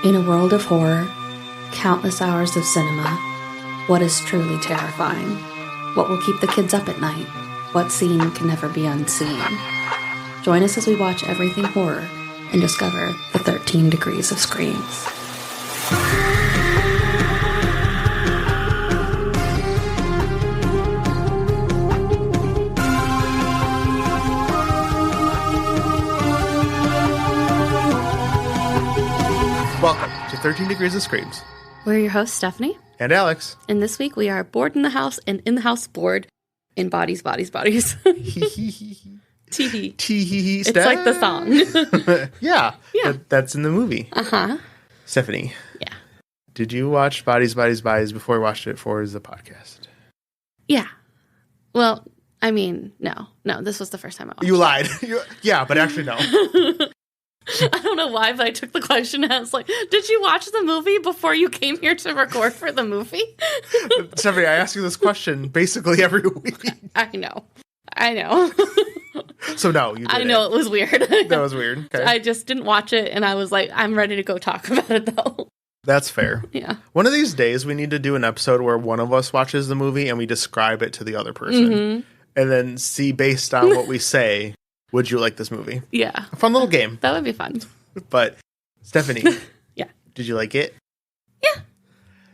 In a world of horror, countless hours of cinema, what is truly terrifying? What will keep the kids up at night? What scene can never be unseen? Join us as we watch everything horror and discover the 13 degrees of screams. Welcome to 13 Degrees of Screams. We're your hosts, Stephanie. And Alex. And this week we are bored in the house and in the house bored in bodies. Tee-hee. Tee-hee. It's like the song. Yeah. Yeah. That's in the movie. Uh-huh. Stephanie. Yeah. Did you watch Bodies before we watched it for the podcast? Yeah. Well, I mean, no, this was the first time I watched You lied. Yeah, but actually no. I don't know why, but I took the question as like, did you watch the movie before you came here to record for the movie? Stephanie, I ask you this question basically every week. I know. So no, you didn't. I know it was weird. That was weird. Okay. I just didn't watch it, and I was like, I'm ready to go talk about it, though. That's fair. Yeah. One of these days, we need to do an episode where one of us watches the movie and we describe it to the other person. Mm-hmm. And then see, based on what we say, would you like this movie? Yeah. A fun little game. That would be fun. But, Stephanie. Yeah. Did you like it? Yeah.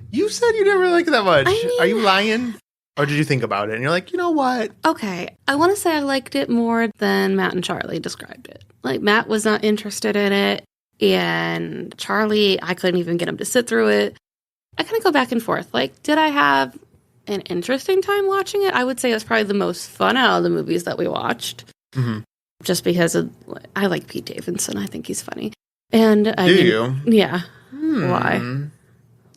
You said you didn't really like it that much. I mean, are you lying? Or did you think about it and you're like, you know what? Okay. I want to say I liked it more than Matt and Charlie described it. Like, Matt was not interested in it. And Charlie, I couldn't even get him to sit through it. I kind of go back and forth. Like, did I have an interesting time watching it? I would say it was probably the most fun out of the movies that we watched. Mm-hmm. Just because I like Pete Davidson. I think he's funny. And Do you? Yeah. Why?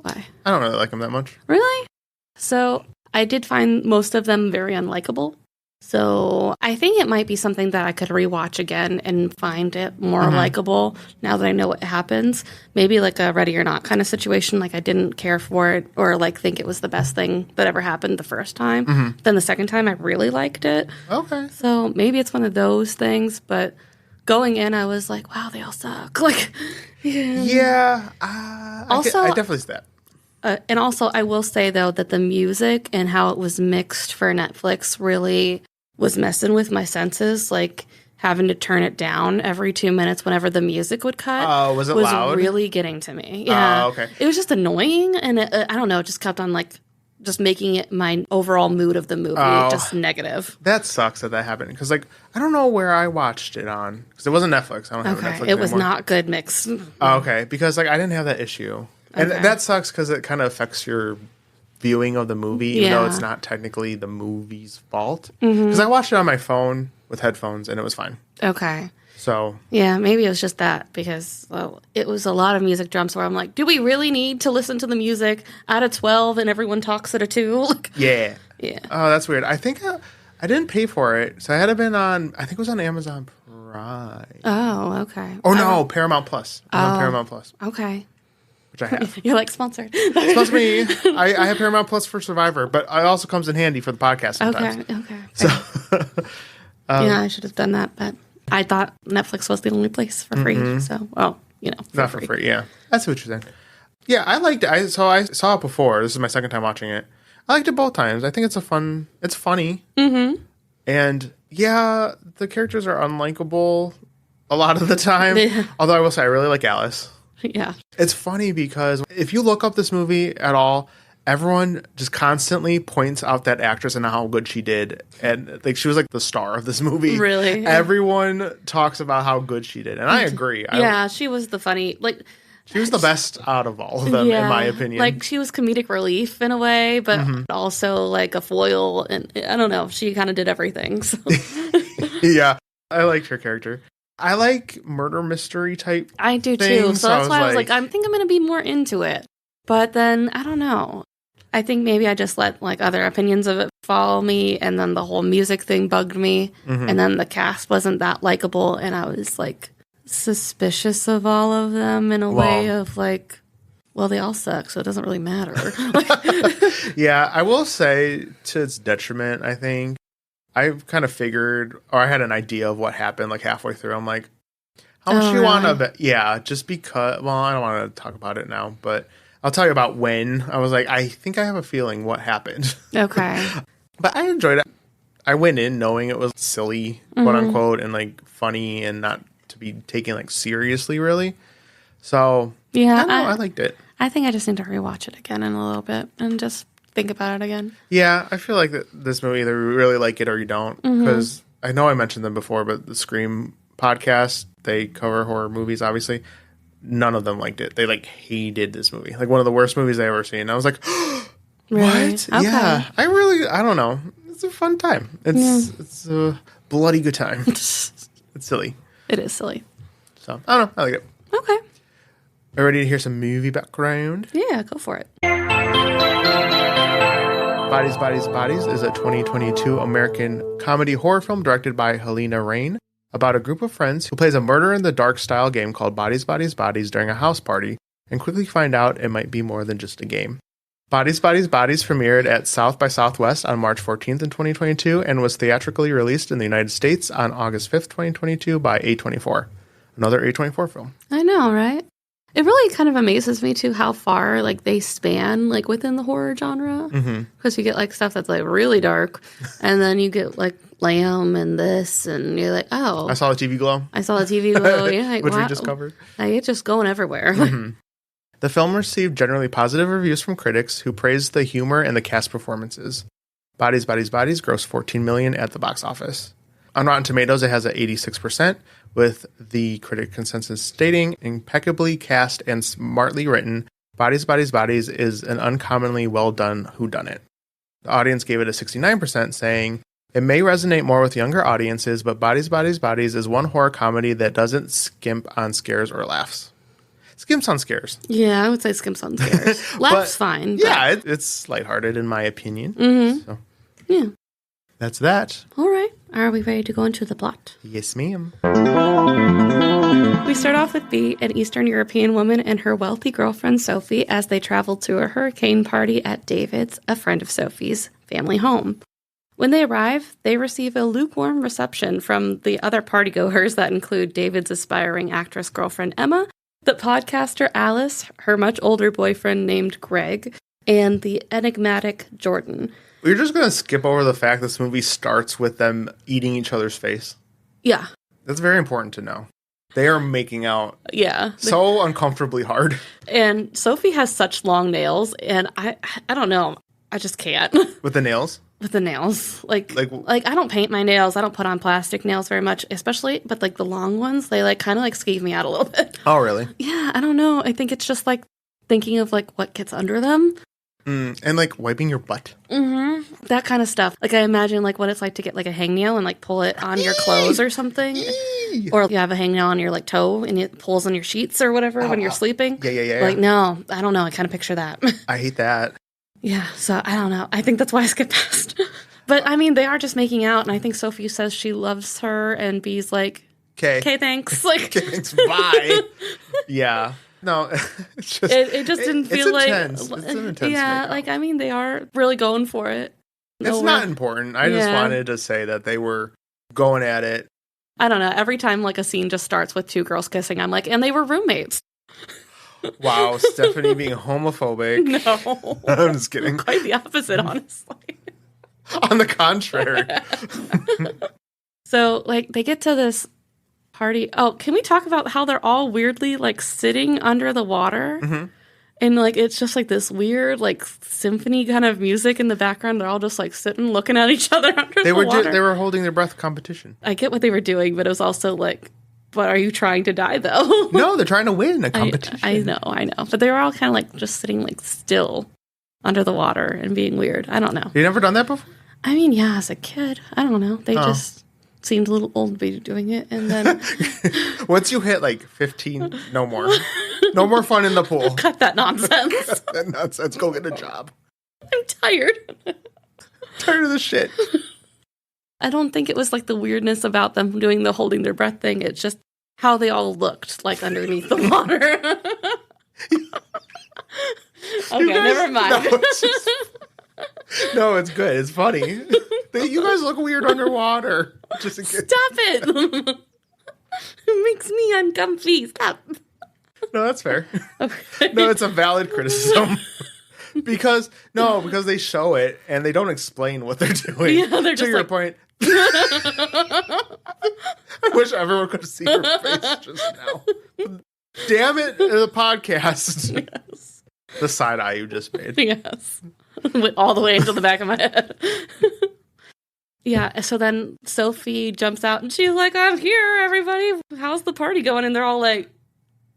Why? I don't really like him that much. Really? So I did find most of them very unlikable. So I think it might be something that I could rewatch again and find it more likable now that I know what happens. Maybe like a Ready or Not kind of situation. Like I didn't care for it or like think it was the best thing that ever happened the first time. Then the second time I really liked it. Okay. So maybe it's one of those things. But going in, I was like, wow, they all suck. Like, Yeah. Also, I definitely see that. and also, I will say, though, that the music and how it was mixed for Netflix really was messing with my senses, like having to turn it down every 2 minutes whenever the music would cut. Was it loud? Really getting to me. Yeah. Okay. It was just annoying, and I don't know, it just kept on, like, just making it my overall mood of the movie just negative. That sucks that happened. Because, like, I don't know where I watched it on. Because it wasn't Netflix. I don't have Netflix It was anymore. not good mixed. Okay. Because, like, I didn't have that issue. And that sucks because it kind of affects your viewing of the movie, even though it's not technically the movie's fault. Because I watched it on my phone with headphones, and it was fine. Okay. So Yeah, maybe it was just that because it was a lot of music jumps where I'm like, do we really need to listen to the music at a 12 and everyone talks at a 2? Like, yeah. Yeah. Oh, that's weird. I think I didn't pay for it, so I had to been on. I think it was on Amazon Prime. Oh, okay. Oh no, Paramount Plus. It was on Paramount Plus, Okay. which I have. You're like sponsored. Supposed to be. I have Paramount Plus for Survivor, but it also comes in handy for the podcast sometimes. Okay. So Yeah, I should have done that, but I thought Netflix was the only place for free. So, well, not for free. Yeah, that's what you're saying. Yeah, I liked it. I saw it before. This is my second time watching it. I liked it both times. I think it's it's funny. Mm-hmm. And yeah, the characters are unlikable a lot of the time. Although I will say I really like Alice. Yeah. It's funny because if you look up this movie at all, everyone just constantly points out that actress and how good she did. And like she was like the star of this movie. Really? Everyone talks about how good she did. And I agree. Yeah, she was the funny, like... She was the best out of all of them, in my opinion. Like, she was comedic relief in a way, but also like a foil. And I don't know, she kind of did everything. So. Yeah, I liked her character. I like murder mystery type I do too. things, So that's why I was like, I think I'm going to be more into it. But then, I don't know. I think maybe I just let like other opinions of it follow me, and then the whole music thing bugged me, and then the cast wasn't that likable, and I was like suspicious of all of them in a way of like, well, they all suck, so it doesn't really matter. Yeah, I will say to its detriment, I think I kind of figured, or I had an idea of what happened like halfway through. I'm like, How much you really? want to bet? Yeah, just because. Well, I don't want to talk about it now, but I'll tell you about when. I was like, I think I have a feeling what happened. Okay. But I enjoyed it. I went in knowing it was silly, quote unquote, and like funny and not to be taken like seriously, really. So Yeah, I don't know, I liked it. I think I just need to rewatch it again in a little bit and just think about it again. Yeah, I feel like this movie either you really like it or you don't. Because I know I mentioned them before, but the Scream podcast, they cover horror movies, obviously. None of them liked it. They like hated this movie. Like one of the worst movies I ever seen. I was like, Really? what? Okay. Yeah. I don't know. It's a fun time. It's a bloody good time. It's silly. It is silly. So I don't know. I like it. Okay. Are you ready to hear some movie background? Yeah, go for it. Bodies, Bodies, Bodies is a 2022 American comedy horror film directed by Helena Rain about a group of friends who plays a murder-in-the-dark style game called Bodies, Bodies, Bodies during a house party and quickly find out it might be more than just a game. Bodies, Bodies, Bodies premiered at South by Southwest on March 14th in 2022 and was theatrically released in the United States on August 5th, 2022 by A24. Another A24 film. I know, right? It really kind of amazes me too how far like they span like within the horror genre, because you get like stuff that's like really dark, and then you get like Lamb and this, and you're like, oh, I saw the TV Glow. I saw the TV glow, yeah, like, which we wow. just covered. Like, it's just going everywhere. The film received generally positive reviews from critics who praised the humor and the cast performances. Bodies, Bodies, Bodies grossed $14 million at the box office. On Rotten Tomatoes, it has an 86%, with the critic consensus stating, impeccably cast and smartly written, Bodies, Bodies, Bodies is an uncommonly well-done whodunit. The audience gave it a 69%, saying, it may resonate more with younger audiences, but Bodies, Bodies, Bodies is one horror comedy that doesn't skimp on scares or laughs. Skimps on scares. Yeah, I would say skimps on scares. Laugh's fine. But Yeah, it's lighthearted in my opinion. So, yeah. that's that. All right. Are we ready to go into the plot? Yes, ma'am. We start off with Bea, an Eastern European woman, and her wealthy girlfriend Sophie as they travel to a hurricane party at David's, a friend of Sophie's, family home. When they arrive, they receive a lukewarm reception from the other partygoers that include David's aspiring actress girlfriend Emma, the podcaster Alice, her much older boyfriend named Greg, and the enigmatic Jordan. We're just going to skip over the fact this movie starts with them eating each other's face. Yeah. That's very important to know. They are making out Yeah. so uncomfortably hard. And Sophie has such long nails, and I don't know. I just can't. With the nails? With the nails. Like Like- I don't paint my nails. I don't put on plastic nails very much, especially, but like the long ones, they like kind of like skeeve me out a little bit. Oh, really? Yeah, I don't know. I think it's just like thinking of like what gets under them. And like wiping your butt. That kind of stuff. Like I imagine like what it's like to get like a hangnail and like pull it on your clothes or something. Or you have a hangnail on your like toe and it pulls on your sheets or whatever when you're sleeping. Yeah. Like, no, I don't know. I kind of picture that. I hate that. Yeah, so I don't know. I think that's why I skipped past. But I mean, they are just making out, and I think Sophie says she loves her, and Bee's like, Okay. okay, thanks. Like, Thanks, bye. Yeah. No, it's just... it just didn't feel like... intense. It's an intense yeah, makeout. like, I mean, they are really going for it. It's not important. I just wanted to say that they were going at it. I don't know. Every time, like, a scene just starts with two girls kissing, I'm like, and they were roommates. Wow, Stephanie being homophobic. No. I'm just kidding. Quite the opposite, honestly. On the contrary. So, like, they get to this party. Oh, can we talk about how they're all weirdly, like, sitting under the water? And, like, it's just, like, this weird, like, symphony kind of music in the background. They're all just, like, sitting, looking at each other under the water. They were holding their breath competition. I get what they were doing, but it was also, like, but are you trying to die, though? No, they're trying to win a competition. I know. But they were all kind of, like, just sitting, like, still under the water and being weird. I don't know. You never done that before? I mean, yeah, as a kid. I don't know. They just seemed a little old to be doing it. And then... Once you hit, like, 15, no more. No more fun in the pool. Cut that nonsense. That nonsense. Go get a job. I'm tired. Tired of this shit. I don't think it was like the weirdness about them doing the holding their breath thing. It's just how they all looked like underneath the water. Okay, never mind. No, it's good. It's funny. You guys look weird underwater. Just in case. Stop it. It makes me me uncomfy. Stop. No, that's fair. Okay. No, it's a valid criticism. because they show it and they don't explain what they're doing. Yeah, they're to just your like... point. I wish everyone could see your face just now. Damn it, the podcast. Yes. The side eye you just made. Yes. Went all the way into the back of my head. Yeah, so then Sophie jumps out and she's like, I'm here, everybody. How's the party going? And they're all like,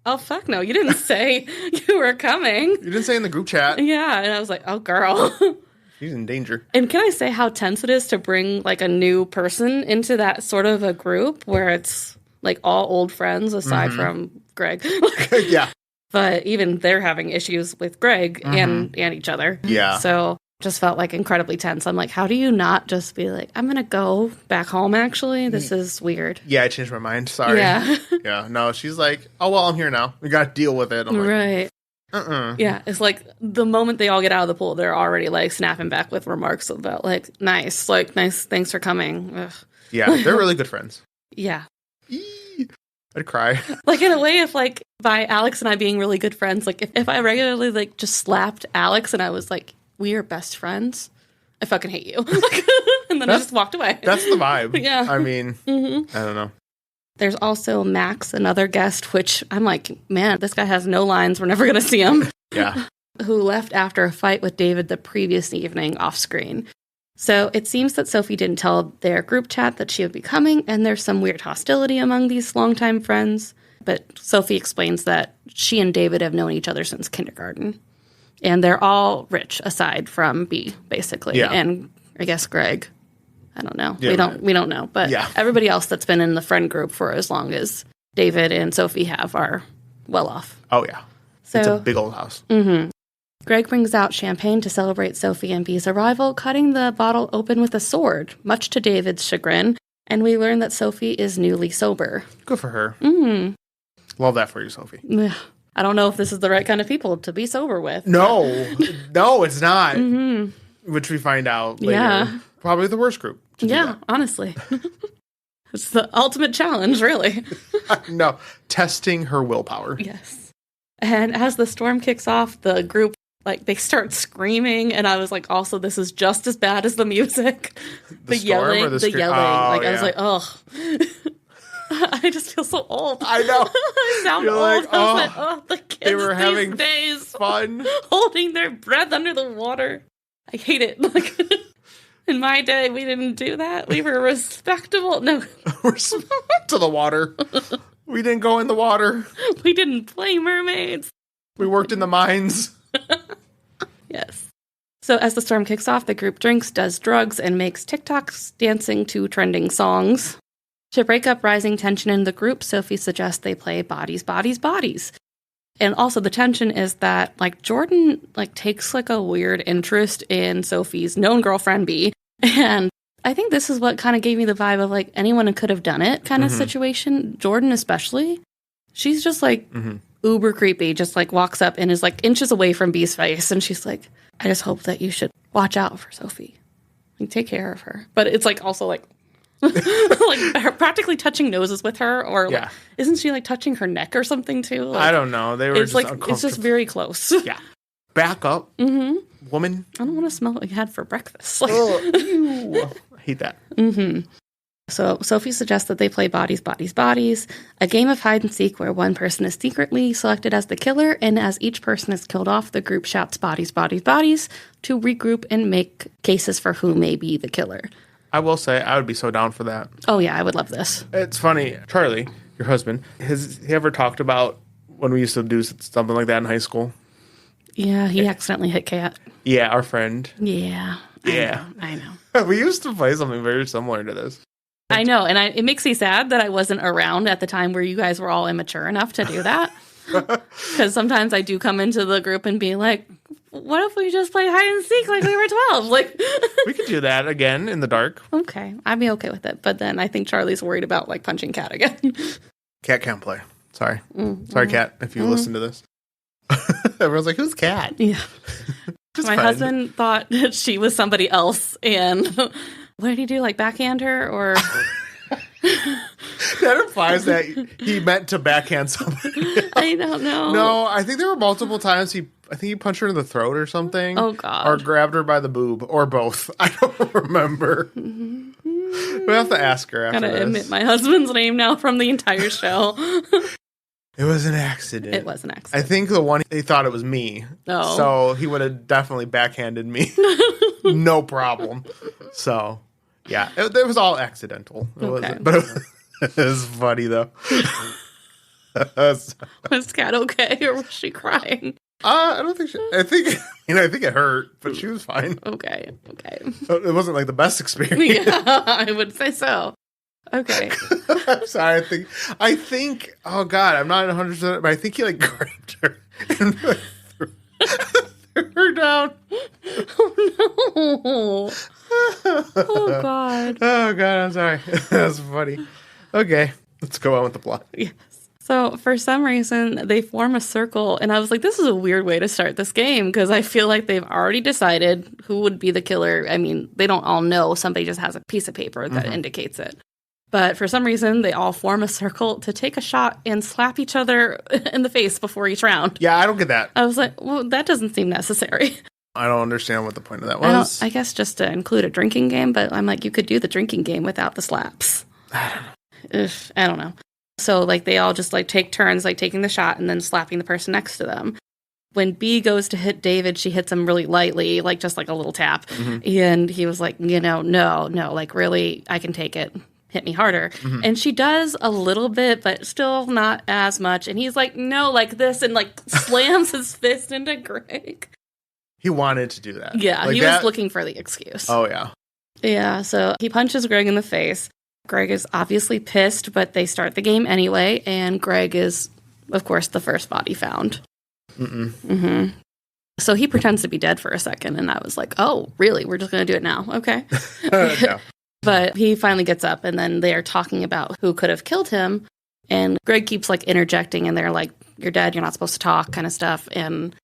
oh, fuck no. You didn't say you were coming. You didn't say in the group chat. Yeah, and I was like, oh, girl. She's in danger. And can I say how tense it is to bring, like, a new person into that sort of a group where it's, like, all old friends aside from Greg? Yeah. But even they're having issues with Greg and each other. Yeah. So just felt, like, incredibly tense. I'm like, how do you not just be like, I'm going to go back home, actually? This is weird. Yeah, I changed my mind. Sorry. Yeah. Yeah. No, she's like, oh, well, I'm here now. We got to deal with it. I'm like, Right. uh-uh. Yeah, it's like the moment they all get out of the pool, they're already like snapping back with remarks about like, nice, thanks for coming. Ugh. Yeah, they're really good friends. Yeah. Eee. I'd cry. Like in a way, if like by Alex and I being really good friends, like if I regularly like just slapped Alex and I was like, we are best friends, I fucking hate you. And then I just walked away. That's the vibe. Yeah. I mean, I don't know. There's also Max, another guest, which I'm like, man, this guy has no lines. We're never going to see him. Yeah. Who left after a fight with David the previous evening off screen. So it seems that Sophie didn't tell their group chat that she would be coming, and there's some weird hostility among these longtime friends. But Sophie explains that she and David have known each other since kindergarten. And they're all rich, aside from B, basically. Yeah. And I guess Greg. I don't know. Yeah, we don't know. But yeah. Everybody else that's been in the friend group for as long as David and Sophie have are well off. Oh, yeah. So, it's a big old house. Greg brings out champagne to celebrate Sophie and B's arrival, cutting the bottle open with a sword, much to David's chagrin. And we learn that Sophie is newly sober. Good for her. Mm. Love that for you, Sophie. I don't know if this is the right kind of people to be sober with. No, it's not. Which we find out later. Yeah. Probably the worst group. To do that. Honestly. It's the ultimate challenge, really. No, testing her willpower. Yes. And as the storm kicks off, the group, like, they start screaming, and I was like, also, this is just as bad as the music. The storm or the yelling. Oh, I was like, ugh. I just feel so old. I know. I sound You're old. like, I was like, oh, the kids they were these having days fun. holding their breath under the water. I hate it. Like, in my day, we didn't do that. We were respectable. No. We're to the water. We didn't go in the water. We didn't play mermaids. We worked in the mines. Yes. So as the storm kicks off, the group drinks, does drugs, and makes TikToks dancing to trending songs. To break up rising tension in the group, Sophie suggests they play Bodies, Bodies, Bodies. And also the tension is that, like, Jordan, like, takes, like, a weird interest in Sophie's known girlfriend, B. And I think this is what kind of gave me the vibe of, like, anyone could have done it kind of situation. Jordan especially. She's just, like, uber creepy. Just, like, walks up and is, like, inches away from B's face. And she's like, I just hope that you should watch out for Sophie. Like, take care of her. But it's, like, also, like, like her practically touching noses with her, or like, isn't she like touching her neck or something too? Like, I don't know. They were it's just like uncomfortable. it's just very close. Yeah, back up, woman. I don't want to smell what you had for breakfast. Like, Ew. I hate that. So Sophie suggests that they play Bodies, Bodies, Bodies, a game of hide and seek where one person is secretly selected as the killer, and as each person is killed off, the group shouts Bodies, Bodies, Bodies to regroup and make cases for who may be the killer. I will say I would be so down for that. Oh yeah, I would love this. It's funny. Charlie, your husband, has he ever talked about when we used to do something like that in high school? Yeah, he accidentally hit Kat. Yeah, our friend. Yeah. Yeah. I know. We used to play something very similar to this. I know, and it makes me sad that I wasn't around at the time where you guys were all immature enough to do that. Because sometimes I do come into the group and be like, what if we just play hide and seek like we were 12? Like, we could do that again in the dark. Okay, I'd be okay with it. But then I think Charlie's worried about like punching Kat again. Kat can't play. Sorry. Sorry, Kat, if you listen to this. Everyone's like, who's Kat? Yeah. My husband thought that she was somebody else. And what did he do? Like backhand her or... That implies that he meant to backhand somebody. I don't know. No, I think there were multiple times I think he punched her in the throat or something. Oh, God. Or grabbed her by the boob, or both. I don't remember. We have to ask her after Gotta this. admit my husband's name now from the entire show. It was an accident. It was an accident. I think the one he thought it was me. Oh. So he would have definitely backhanded me. No problem. So, yeah, it was all accidental. Okay. But it was funny, though. Was Kat okay, or was she crying? I don't think I think it hurt, but she was fine. Okay. It wasn't like the best experience. Yeah, I would say so. Okay. I'm sorry. I think. Oh God, I'm not 100%, but I think he like grabbed her and like, threw her down. Oh no! Oh God! Oh God, I'm sorry. That's funny. Okay, let's go on with the plot. Yes. So for some reason they form a circle, and I was like, "This is a weird way to start this game," because I feel like they've already decided who would be the killer. I mean, they don't all know. Somebody just has a piece of paper that indicates it. But for some reason, they all form a circle to take a shot and slap each other in the face before each round. Yeah, I don't get that. I was like, well, that doesn't seem necessary. I don't understand what the point of that was. I guess just to include a drinking game, but I'm like, you could do the drinking game without the slaps. I don't know. So, like, they all just, like, take turns, like, taking the shot and then slapping the person next to them. When B goes to hit David, she hits him really lightly, like, just like a little tap. And he was like, no, like, really, I can take it. Hit me harder. And she does a little bit, but still not as much. And he's like, no, like this, and like slams his fist into Greg. He wanted to do that. Yeah, like he that? was looking for the excuse. Oh, yeah. Yeah, so he punches Greg in the face. Greg is obviously pissed, but they start the game anyway. And Greg is, of course, the first body found. So he pretends to be dead for a second. And I was like, oh, really? We're just going to do it now? Okay. No. But he finally gets up, and then they are talking about who could have killed him. And Greg keeps, like, interjecting, and they're like, you're dead, you're not supposed to talk, kind of stuff. And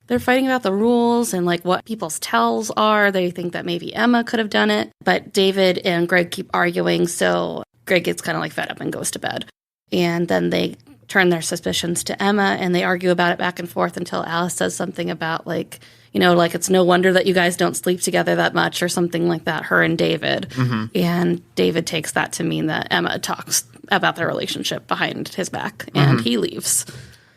they're fighting about the rules and, like, what people's tells are. They think that maybe Emma could have done it. But David and Greg keep arguing, so Greg gets kind of, like, fed up and goes to bed. And then they turn their suspicions to Emma, and they argue about it back and forth until Alice says something about, like, you know, like, it's no wonder that you guys don't sleep together that much or something like that, her and David. And David takes that to mean that Emma talks about their relationship behind his back, and he leaves.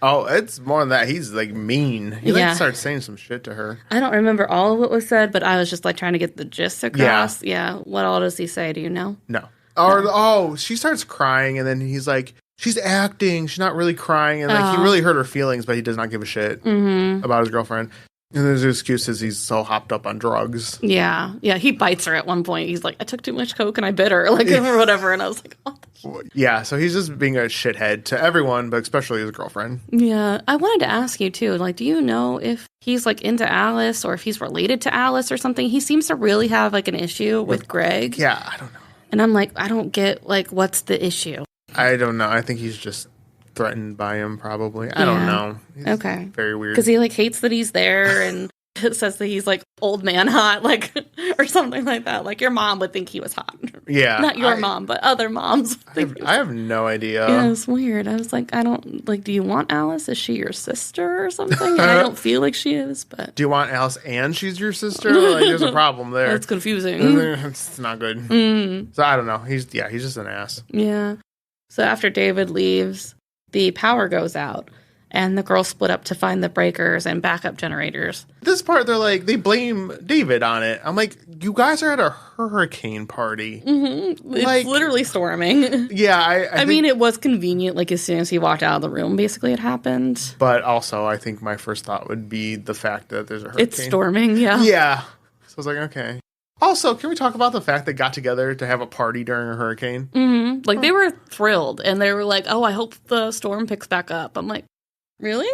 Oh, it's more than that. He's, like, mean. He, like, starts saying some shit to her. I don't remember all of what was said, but I was just, like, trying to get the gist across. Yeah. What all does he say? Do you know? No. Or, she starts crying, and then he's like, she's acting. She's not really crying. And, like, he really hurt her feelings, but he does not give a shit about his girlfriend. And his excuse is he's so hopped up on drugs. Yeah. He bites her at one point. He's like, I took too much coke and I bit her, like, or whatever. And I was like, what the shit? Yeah, so he's just being a shithead to everyone, but especially his girlfriend. Yeah. I wanted to ask you, too, like, do you know if he's, like, into Alice or if he's related to Alice or something? He seems to really have, like, an issue with Greg. Yeah, I don't know. And I'm like, I don't get, like, what's the issue? I don't know. I think he's just threatened by him, probably. I don't know. He's okay. Very weird. Because he, like, hates that he's there and it says that he's, like, old man hot, like, or something like that. Like, your mom would think he was hot. Yeah. Not your mom, but other moms. I have no idea. Yeah, it's weird. I was like, I don't, like, do you want Alice? Is she your sister or something? And I don't feel like she is, but. Do you want Alice and she's your sister? Like, there's a problem there. That's confusing. It's not good. So I don't know. He's just an ass. Yeah. So after David leaves, the power goes out. And the girls split up to find the breakers and backup generators. This part, they're like, they blame David on it. I'm like, you guys are at a hurricane party. It's like, literally storming. Yeah, I mean, it was convenient. Like, as soon as he walked out of the room, basically, it happened. But also, I think my first thought would be the fact that there's a hurricane. It's storming, yeah. Yeah. So I was like, okay. Also, can we talk about the fact they got together to have a party during a hurricane? Like, they were thrilled. And they were like, oh, I hope the storm picks back up. I'm like, really?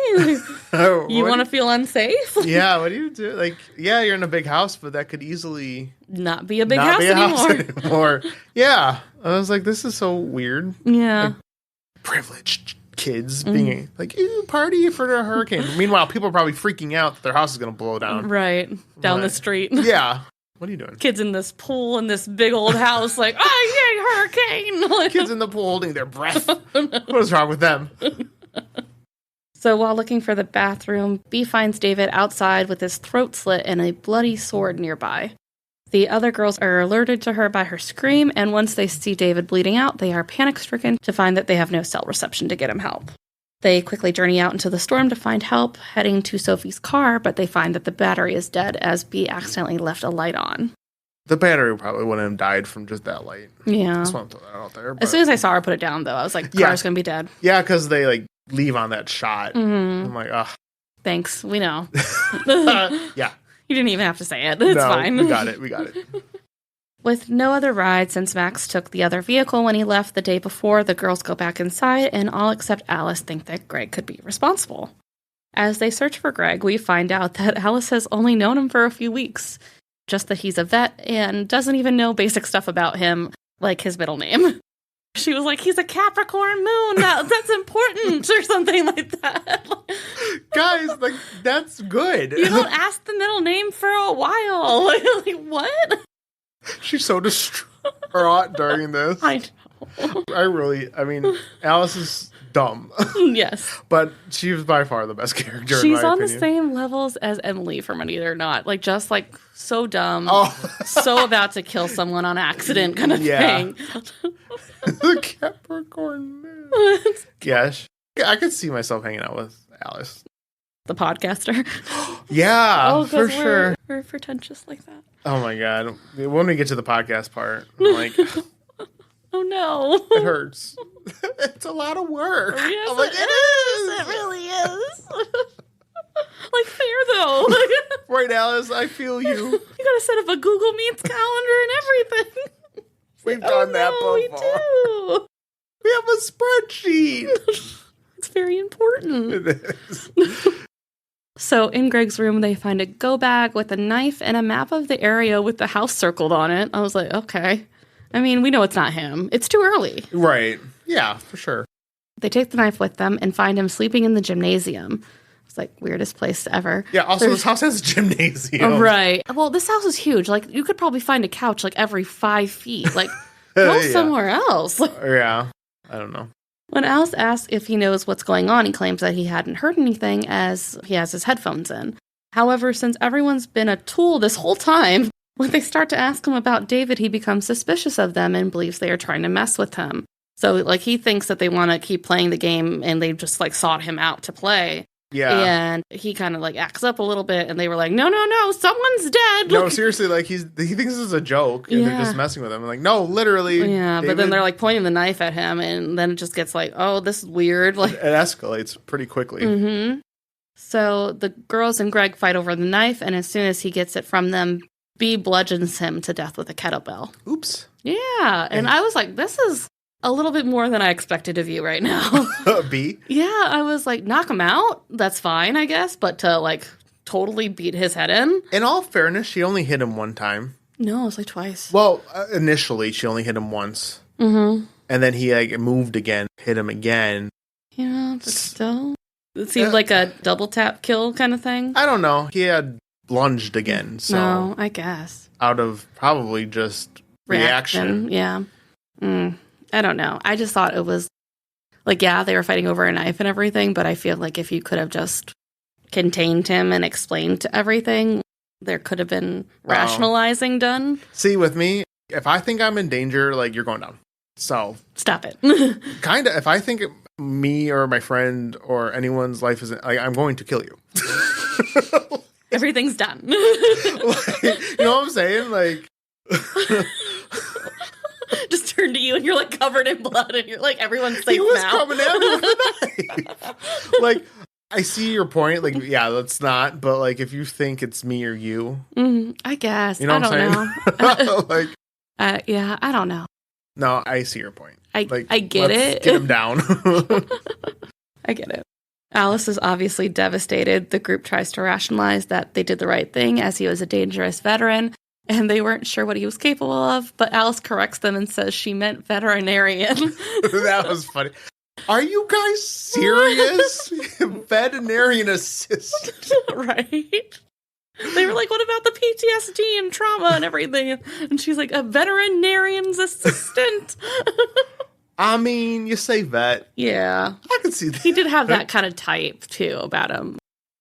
You want to feel unsafe? Yeah, what do you do? Like, yeah, you're in a big house, but that could easily not be a big house anymore. Yeah. I was like, this is so weird. Yeah. Like, privileged kids being like, ew, party for a hurricane. Meanwhile, people are probably freaking out that their house is going to blow down. Right. Down the street. Yeah. What are you doing? Kids in this pool in this big old house, like, oh, yay, hurricane. Kids in the pool holding their breath. What is wrong with them? So while looking for the bathroom, Bee finds David outside with his throat slit and a bloody sword nearby. The other girls are alerted to her by her scream, and once they see David bleeding out, they are panic-stricken to find that they have no cell reception to get him help. They quickly journey out into the storm to find help, heading to Sophie's car, but they find that the battery is dead as Bee accidentally left a light on. The battery probably wouldn't have died from just that light. Yeah. Just want to throw that out there. As soon as I saw her put it down, though, I was like, car's going to be dead. Yeah, because they, like, leave on that shot. Mm-hmm. I'm like, ugh. Thanks. We know. Yeah. You didn't even have to say it. It's fine. We got it. With no other ride since Max took the other vehicle when he left the day before, the girls go back inside, and all except Alice think that Greg could be responsible. As they search for Greg, we find out that Alice has only known him for a few weeks, just that he's a vet and doesn't even know basic stuff about him, like his middle name. She was like, he's a Capricorn moon, that's important, or something like that. Guys, like, that's good. You don't ask the middle name for a while. Like what? She's so distraught during this. I know. I mean, Alice is dumb. Yes. But she was by far the best character, She's in my on opinion. the same levels as Emily from It Either Not. Like, just, like, so dumb. Oh. So about to kill someone on accident kind of thing. The Capricorn moon. Yes. I could see myself hanging out with Alice. The podcaster. Yeah, for sure. We're pretentious like that. Oh my god. When we get to the podcast part, I'm like, oh no. it hurts. It's a lot of work. Yes, I'm like, it is. It really is. Like, fair though. Right, Alice, I feel you. You gotta set up a Google Meets calendar and everything. We've done that before. We do. We have a spreadsheet. It's very important. It is. So in Greg's room, they find a go bag with a knife and a map of the area with the house circled on it. I was like, okay. I mean, we know it's not him. It's too early. Right. Yeah, for sure. They take the knife with them and find him sleeping in the gymnasium. It's like weirdest place ever. Yeah, also this house has a gymnasium. Right. Well, this house is huge. Like, you could probably find a couch like every 5 feet. Like, go somewhere else. Yeah. I don't know. When Alice asks if he knows what's going on, he claims that he hadn't heard anything as he has his headphones in. However, since everyone's been a tool this whole time, when they start to ask him about David, he becomes suspicious of them and believes they are trying to mess with him. So, like, he thinks that they want to keep playing the game and they just, like, sought him out to play. Yeah. And he kind of, like, acts up a little bit and they were like, no, someone's dead. No, seriously, like, he thinks this is a joke and they're just messing with him. I'm like, no, literally. Yeah, David. but then they're, like, pointing the knife at him and then it just gets like, oh, this is weird. Like, it escalates pretty quickly. Mm-hmm. So the girls and Greg fight over the knife, and as soon as he gets it from them, Bee bludgeons him to death with a kettlebell. Oops. Yeah, and I was like, this is a little bit more than I expected of you right now. Bee? Yeah, I was like, knock him out? That's fine, I guess, but to, like, totally beat his head in? In all fairness, she only hit him one time. No, it was like twice. Well, initially, she only hit him once. Mm-hmm. And then he, like, moved again, hit him again. Yeah, but still. It seemed like a double tap kill kind of thing. I don't know. He had lunged again, so. No, I guess. Out of probably just reaction. Yeah. I don't know. I just thought it was, like, yeah, they were fighting over a knife and everything, but I feel like if you could have just contained him and explained everything, there could have been rationalizing done. See, with me, if I think I'm in danger, like, you're going down. So. Stop it. Kind of, if I think me or my friend or anyone's life isn't, like, I'm going to kill you. Everything's done. Like, you know what I'm saying? Like. Just turn to you and you're like covered in blood and you're like, everyone's safe now. He was coming at me with a knife. Like, I see your point. Like, yeah, let's not. But, like, if you think it's me or you. I guess. You know what I'm saying? Like, yeah, I don't know. No, I see your point. I get it. Get him down. I get it. Alice is obviously devastated. The group tries to rationalize that they did the right thing as he was a dangerous veteran and they weren't sure what he was capable of. But Alice corrects them and says she meant veterinarian. That was funny. Are you guys serious? Veterinarian assistant. Right? They were like, what about the PTSD and trauma and everything? And she's like, a veterinarian's assistant. I mean, you say vet. Yeah. I can see that. He did have that kind of type, too, about him.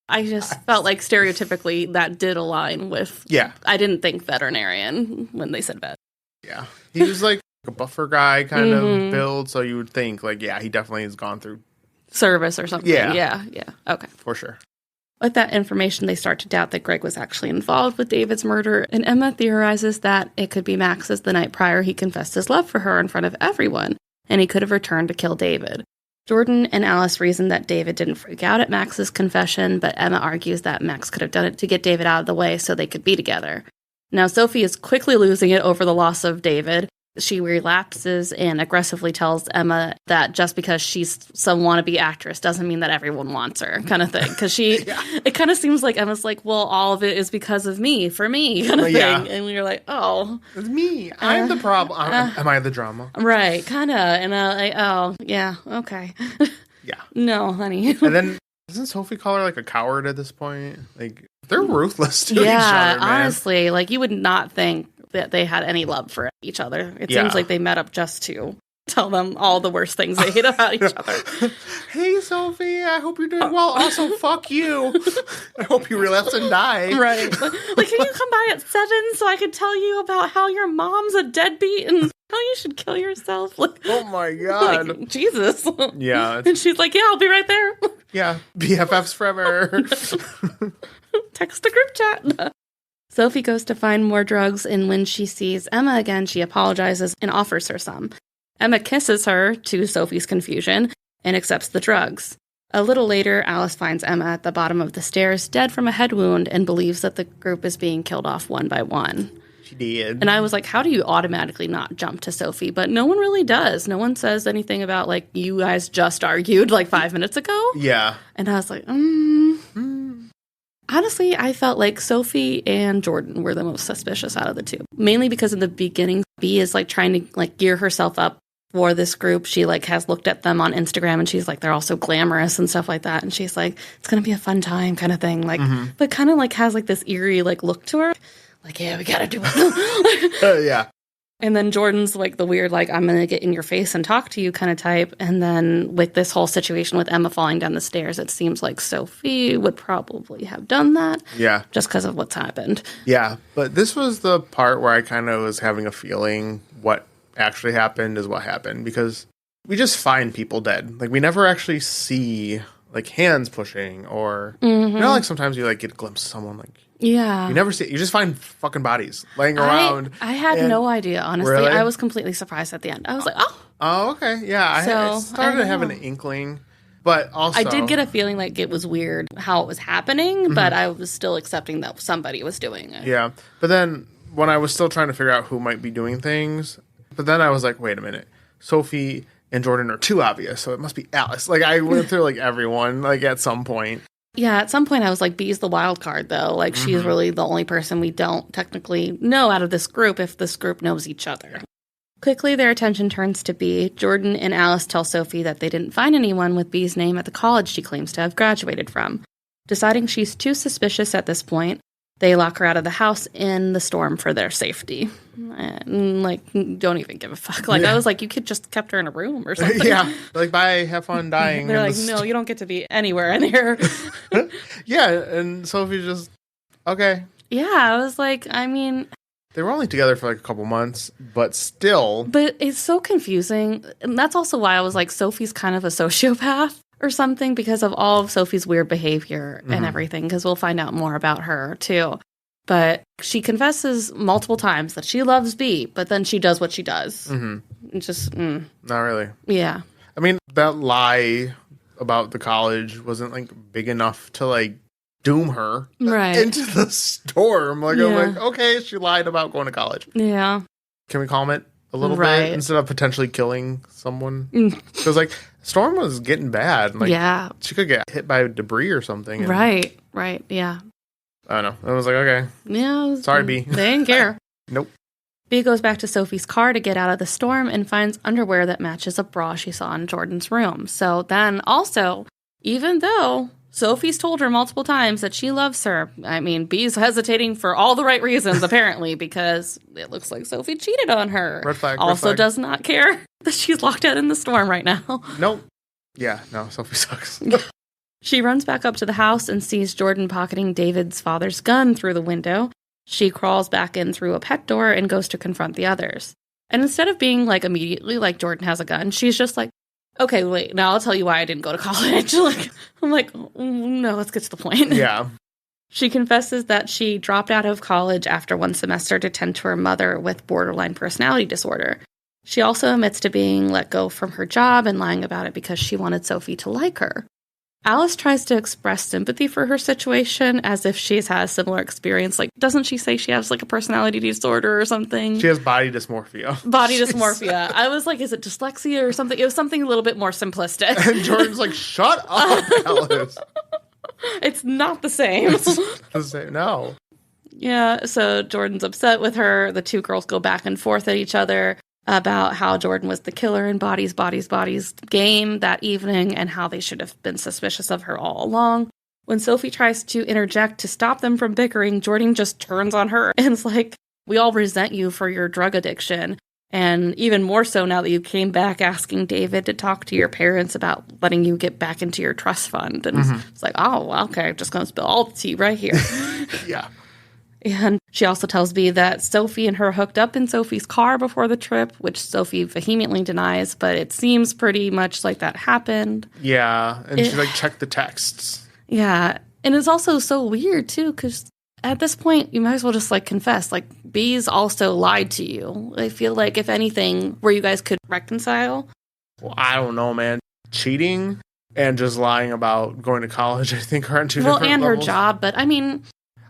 I just felt like stereotypically that did align with... Yeah. I didn't think veterinarian when they said vet. Yeah. He was like a buffer guy kind of build, so you would think, like, yeah, he definitely has gone through... service or something. Yeah. Yeah. Okay. For sure. With that information, they start to doubt that Greg was actually involved with David's murder, and Emma theorizes that it could be Max's the night prior he confessed his love for her in front of everyone, and he could have returned to kill David. Jordan and Alice reason that David didn't freak out at Max's confession, but Emma argues that Max could have done it to get David out of the way so they could be together. Now, Sophie is quickly losing it over the loss of David. She relapses and aggressively tells Emma that just because she's some wannabe actress doesn't mean that everyone wants her, kind of thing. Because it kind of seems like Emma's like, well, all of it is because of me, for me, kind of thing. And we were like, oh. It's me. I'm the problem. Am I the drama? Right, kind of. And like, oh, yeah, okay. Yeah. No, honey. And then, doesn't Sophie call her like a coward at this point? Like, they're ruthless to each other, man. Honestly, like, you would not think that they had any love for each other. It seems like they met up just to tell them all the worst things they hate about each other. Hey, Sophie, I hope you're doing well. Also, fuck you. I hope you relapse and die. Right. Like, can you come by at 7 so I can tell you about how your mom's a deadbeat and how you should kill yourself? Like, oh my God. Like, Jesus. Yeah. And she's like, yeah, I'll be right there. Yeah. BFFs forever. Text the group chat. Sophie goes to find more drugs, and when she sees Emma again, she apologizes and offers her some. Emma kisses her, to Sophie's confusion, and accepts the drugs. A little later, Alice finds Emma at the bottom of the stairs, dead from a head wound, and believes that the group is being killed off one by one. She did. And I was like, how do you automatically not jump to Sophie? But no one really does. No one says anything about, like, you guys just argued, like, 5 minutes ago. Yeah. And I was like, Honestly, I felt like Sophie and Jordan were the most suspicious out of the two. Mainly because in the beginning, Bea is like trying to like gear herself up for this group. She like has looked at them on Instagram and she's like, they're all so glamorous and stuff like that. And she's like, it's going to be a fun time kind of thing. Like, but kind of like has like this eerie like look to her. Like, yeah, we got to do it. Yeah. And then Jordan's like the weird, like, I'm going to get in your face and talk to you kind of type. And then with this whole situation with Emma falling down the stairs, it seems like Sophie would probably have done that. Yeah. Just because of what's happened. Yeah. But this was the part where I kind of was having a feeling what actually happened is what happened. Because we just find people dead. Like, we never actually see, like, hands pushing or, you know, like, sometimes you, like, get a glimpse of someone, like, yeah. you never see it. You just find fucking bodies laying around. I had no idea, honestly. Really? I was completely surprised at the end. I was like, oh. Oh, okay. Yeah. I started to have an inkling. But also, I did get a feeling like it was weird how it was happening, but I was still accepting that somebody was doing it. Yeah. But then when I was still trying to figure out who might be doing things, but then I was like, wait a minute. Sophie and Jordan are too obvious, so it must be Alice. Like, I went through, like, everyone, like, at some point. Yeah, at some point I was like, Bee's the wild card, though. Like, she's really the only person we don't technically know out of this group if this group knows each other. Quickly, their attention turns to Bea. Jordan and Alice tell Sophie that they didn't find anyone with Bea's name at the college she claims to have graduated from. Deciding she's too suspicious at this point, they lock her out of the house in the storm for their safety. And, like, don't even give a fuck. Like, I was like, you could just kept her in a room or something. Yeah. Like, bye, have fun dying. They're like, no, you don't get to be anywhere in here. Yeah, and Sophie's just, okay. Yeah, I was like, I mean... They were only together for, like, a couple months, but still... But it's so confusing. And that's also why I was like, Sophie's kind of a sociopath or something because of all of Sophie's weird behavior and everything, because we'll find out more about her, too. But she confesses multiple times that she loves Bea, but then she does what she does. It's just, Not really. Yeah. I mean, that lie about the college wasn't, like, big enough to, like, doom her into the storm. Like, I'm like, okay, she lied about going to college. Yeah. Can we calm it a little bit instead of potentially killing someone? Because, like, Storm was getting bad. Like, she could get hit by debris or something. Right, yeah. I don't know. I was like, okay. Yeah. Sorry, Bea. They didn't care. Nope. Bea goes back to Sophie's car to get out of the storm and finds underwear that matches a bra she saw in Jordan's room. So then also, even though Sophie's told her multiple times that she loves her. I mean, Bee's hesitating for all the right reasons, apparently, because it looks like Sophie cheated on her. Red flag. Also red flag. does not care that she's locked out in the storm right now. Nope. Yeah, no, Sophie sucks. She runs back up to the house and sees Jordan pocketing David's father's gun through the window. She crawls back in through a pet door and goes to confront the others. And instead of being like immediately like Jordan has a gun, she's just like, okay, wait, now I'll tell you why I didn't go to college. I'm like, no, let's get to the point. Yeah. She confesses that she dropped out of college after one semester to tend to her mother with borderline personality disorder. She also admits to being let go from her job and lying about it because she wanted Sophie to like her. Alice tries to express sympathy for her situation as if she's had a similar experience. Like, doesn't she say she has, like, a personality disorder or something? She has body dysmorphia. Body dysmorphia. I was like, is it dyslexia or something? It was something a little bit more simplistic. And Jordan's like, shut up, Alice. It's not the same. It's the same. No. Yeah, so Jordan's upset with her. The two girls go back and forth at each other about how Jordan was the killer in Bodies game that evening and how they should have been suspicious of her all along. When Sophie tries to interject to stop them from bickering, Jordan just turns on her and is like, we all resent you for your drug addiction. And even more so now that you came back asking David to talk to your parents about letting you get back into your trust fund. And it's like, oh, okay, I'm just going to spill all the tea right here. Yeah. And she also tells Bee that Sophie and her hooked up in Sophie's car before the trip, which Sophie vehemently denies, but it seems pretty much like that happened. Yeah, and she, like, checked the texts. Yeah, and it's also so weird, too, because at this point, you might as well just, like, confess. Like, Bee's also lied to you. I feel like, if anything, where you guys could reconcile. Well, I don't know, man. Cheating and just lying about going to college, I think, are on two different and levels. her job, but, I mean...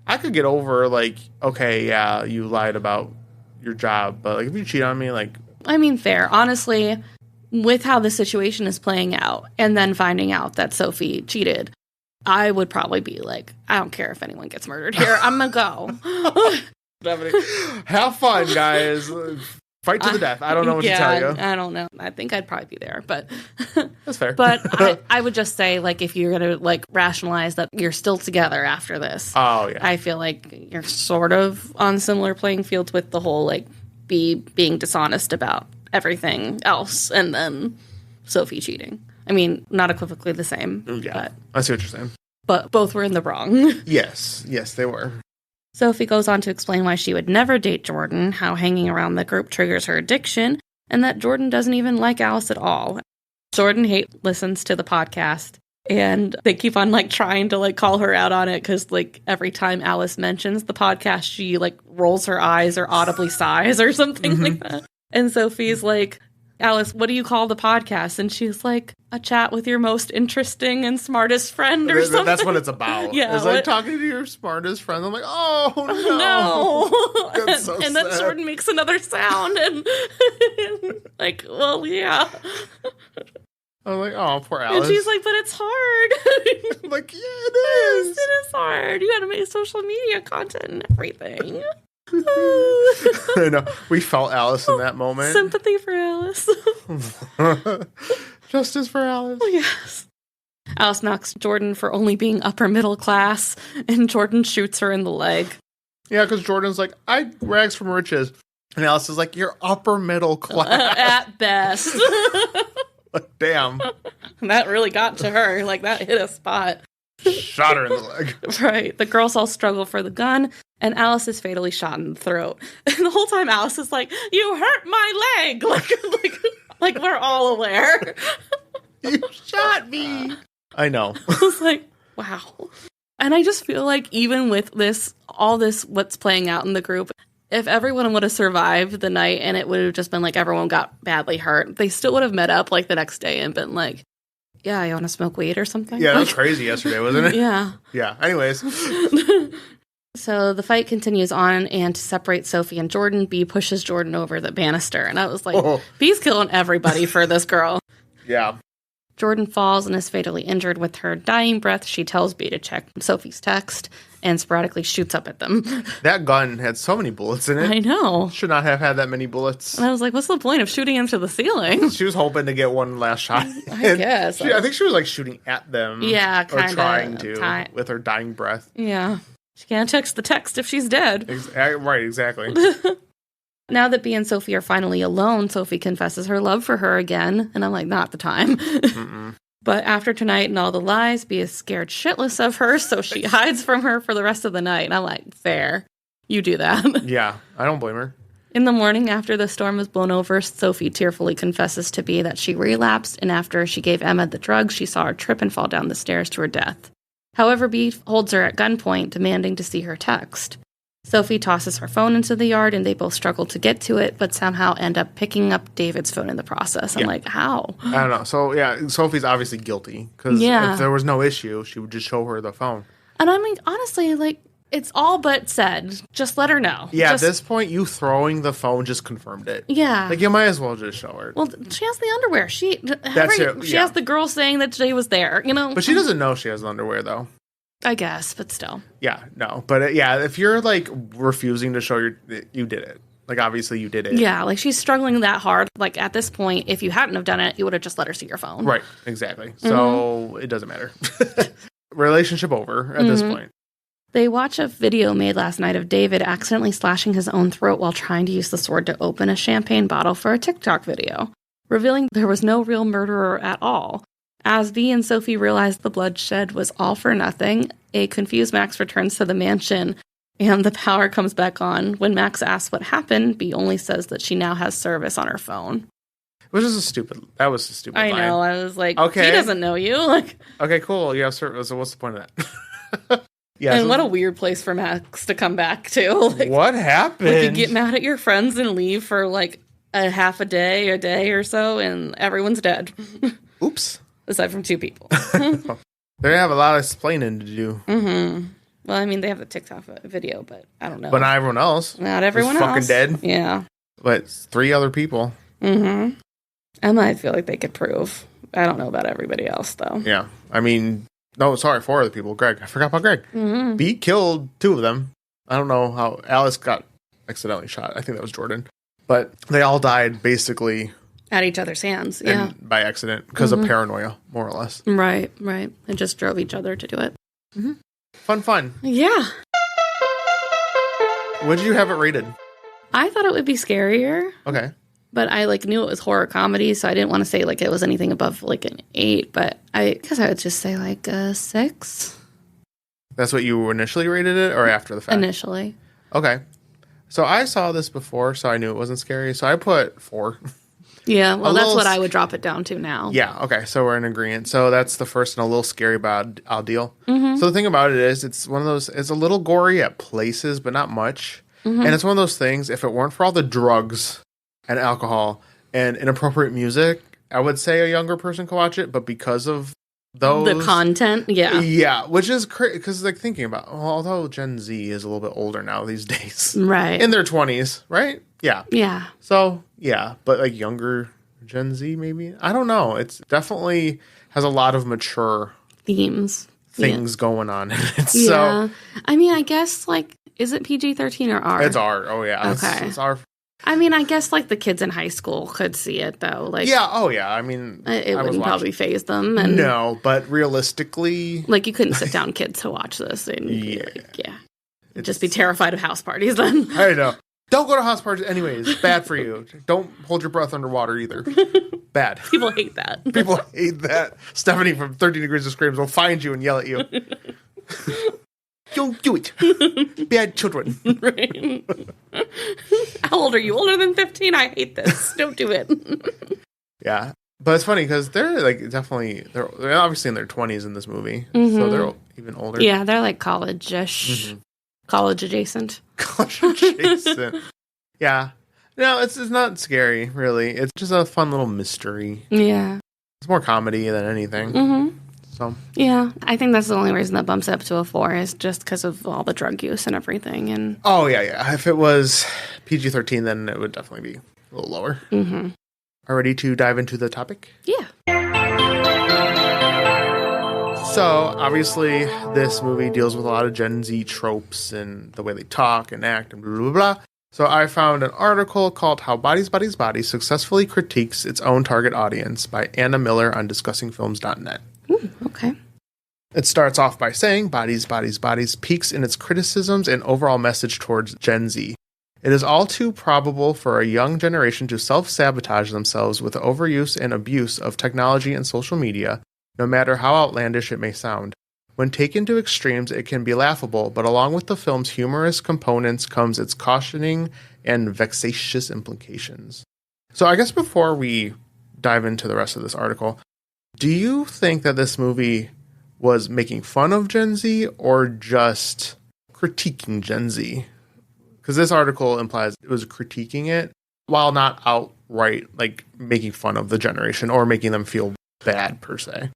I could get over, like, okay, yeah, you lied about your job, but, like, if you cheat on me, like... I mean, fair. Honestly, with how the situation is playing out, and then finding out that Sophie cheated, I would probably be like, I don't care if anyone gets murdered here. I'm gonna go. Have fun, guys. Fight to the death. I don't know what to tell you. I don't know. I think I'd probably be there, but that's fair. But I would just say, like, if you're gonna like rationalize that you're still together after this, oh yeah, I feel like you're sort of on similar playing fields with the whole like being dishonest about everything else, and then Sophie cheating. I mean, not equivocally the same. Yeah, but, I see what you're saying. But both were in the wrong. Yes, they were. Sophie goes on to explain why she would never date Jordan, how hanging around the group triggers her addiction, and that Jordan doesn't even like Alice at all. Jordan listens to the podcast, and they keep on, like, trying to, like, call her out on it, because, like, every time Alice mentions the podcast, she, like, rolls her eyes or audibly sighs or something like that. And Sophie's like, Alice, what do you call the podcast? And she's like, a chat with your most interesting and smartest friend or something. That's what it's about. Yeah, it's like talking to your smartest friend. I'm like, oh, no. That's so and then Jordan makes another sound. And like, well, yeah. I'm like, oh, poor Alice. And she's like, but it's hard. I'm like, yeah, it is. It is hard. You gotta make social media content and everything. I know. We felt Alice in that moment. Sympathy for Alice. Justice for Alice. Oh, yes. Alice knocks Jordan for only being upper middle class, and Jordan shoots her in the leg. Yeah, because Jordan's like, I rags from riches. And Alice is like, you're upper middle class. At best. Damn. That really got to her. Like, that hit a spot. Shot her in the leg. Right. The girls all struggle for the gun, and Alice is fatally shot in the throat. And the whole time Alice is like, you hurt my leg! Like we're all aware. You shot me! I know. I was like, wow. And I just feel like even with all this what's playing out in the group, if everyone would have survived the night and it would have just been like everyone got badly hurt, they still would have met up like the next day and been like, yeah, you want to smoke weed or something? Yeah, that was crazy yesterday, wasn't it? Yeah. Yeah, anyways. So the fight continues on, and to separate Sophie and Jordan, Bee pushes Jordan over the banister. And I was like, Bee's killing everybody for this girl. Yeah. Jordan falls and is fatally injured. With her dying breath, she tells B to check Sophie's text and sporadically shoots up at them. That gun had so many bullets in it. I know. Should not have had that many bullets. And I was like, what's the point of shooting into the ceiling? She was hoping to get one last shot. I guess. I think she was like shooting at them. Yeah, kind of. Or trying to with her dying breath. Yeah. She can't text the text if she's dead. Right, exactly. Now that Bea and Sophie are finally alone, Sophie confesses her love for her again. And I'm like, not the time. But after tonight and all the lies, Bea is scared shitless of her, so she hides from her for the rest of the night. And I'm like, fair. You do that. Yeah, I don't blame her. In the morning, after the storm was blown over, Sophie tearfully confesses to Bea that she relapsed, and after she gave Emma the drugs, she saw her trip and fall down the stairs to her death. However, Bea holds her at gunpoint, demanding to see her text. Sophie tosses her phone into the yard, and they both struggle to get to it, but somehow end up picking up David's phone in the process. I'm like, how? I don't know. So, yeah, Sophie's obviously guilty, because if there was no issue, she would just show her the phone. And I mean, honestly, like, it's all but said. Just let her know. Yeah, at this point, you throwing the phone just confirmed it. Yeah. Like, you might as well just show her. Well, she has the underwear. She She has the girl saying that Jay was there, you know? But she doesn't know she has underwear, though. I guess, but still. Yeah, no. But, if you're, like, refusing to show you did it. Like, obviously, you did it. Yeah, like, she's struggling that hard. Like, at this point, if you hadn't have done it, you would have just let her see your phone. Right, exactly. So, it doesn't matter. Relationship over at this point. They watch a video made last night of David accidentally slashing his own throat while trying to use the sword to open a champagne bottle for a TikTok video, revealing there was no real murderer at all. As Bea and Sophie realize the bloodshed was all for nothing, a confused Max returns to the mansion and the power comes back on. When Max asks what happened, Bea only says that she now has service on her phone. Which is that was a stupid line. I know, I was like, okay. He doesn't know you. Like, okay, cool, you have service, so what's the point of that? Yeah, and what a weird place for Max to come back to. Like, what happened? Like, you get mad at your friends and leave for like a day or so, and everyone's dead. Oops. Aside from 2 people. They have a lot of explaining to do. Mm-hmm. Well, I mean, they have the TikTok video, but I don't know. But not everyone else. Not everyone else. Fucking dead. Yeah. But 3 other people. Mm-hmm. Emma, I feel like they could prove. I don't know about everybody else, though. Yeah. I mean, no, sorry, 4 other people. Greg. I forgot about Greg. Mm-hmm. Bea killed 2 of them. I don't know how Alice got accidentally shot. I think that was Jordan. But they all died, basically... At each other's hands, yeah. By accident, because of paranoia, more or less. Right. And just drove each other to do it. Mm-hmm. Fun. Yeah. What did you have it rated? I thought it would be scarier. Okay. But I, like, knew it was horror comedy, so I didn't want to say, like, it was anything above, like, an 8. But I guess I would just say, like, a 6. That's what you initially rated it, or after the fact? Initially. Okay. So I saw this before, so I knew it wasn't scary. So I put 4. Yeah, well, that's what I would drop it down to now. Yeah, okay, so we're in agreement. So that's the first and a little scary about I'll deal. Mm-hmm. So the thing about it is, it's one of those, it's a little gory at places, but not much. Mm-hmm. And it's one of those things, if it weren't for all the drugs and alcohol and inappropriate music, I would say a younger person could watch it, but because of those... The content, yeah. Yeah, which is crazy, because like thinking about, well, although Gen Z is a little bit older now these days. Right. In their 20s, right? Yeah. Yeah. So, yeah, but like younger Gen Z, maybe? I don't know. It's definitely has a lot of mature things going on in it. Yeah. So, I mean, I guess, like, is it PG-13 or R? It's R. Oh, yeah. Okay. It's R. I mean, I guess, like, the kids in high school could see it, though. Like, yeah. Oh, yeah. I mean, it wouldn't probably faze them. And, no, but realistically... Like, you couldn't sit down kids to watch this. And just be terrified of house parties then. I know. Don't go to house parties anyways. Bad for you. Don't hold your breath underwater either. Bad. People hate that. People hate that. Stephanie from 13 Degrees of Screams will find you and yell at you. Don't do it. Bad children. Right. How old are you? Older than 15? I hate this. Don't do it. Yeah. But it's funny because they're like definitely, they're obviously in their 20s in this movie. Mm-hmm. So they're even older. Yeah, they're like college-ish. Mm-hmm. College adjacent. College adjacent. Yeah. No, it's not scary, really. It's just a fun little mystery. Yeah. It's more comedy than anything. Mm-hmm. So. Yeah. I think that's the only reason that bumps it up to a 4 is just because of all the drug use and everything. And oh, yeah. If it was PG-13, then it would definitely be a little lower. Mm-hmm. Are ready to dive into the topic? Yeah. So, obviously, this movie deals with a lot of Gen Z tropes and the way they talk and act and blah, blah, blah. So, I found an article called How Bodies, Bodies, Bodies Successfully Critiques Its Own Target Audience by Anna Miller on DiscussingFilms.net. Okay. It starts off by saying, Bodies, Bodies, Bodies peaks in its criticisms and overall message towards Gen Z. It is all too probable for a young generation to self-sabotage themselves with the overuse and abuse of technology and social media, no matter how outlandish it may sound. When taken to extremes, it can be laughable, but along with the film's humorous components comes its cautioning and vexatious implications. So I guess before we dive into the rest of this article, do you think that this movie was making fun of Gen Z or just critiquing Gen Z? Because this article implies it was critiquing it while not outright like making fun of the generation or making them feel bad per se.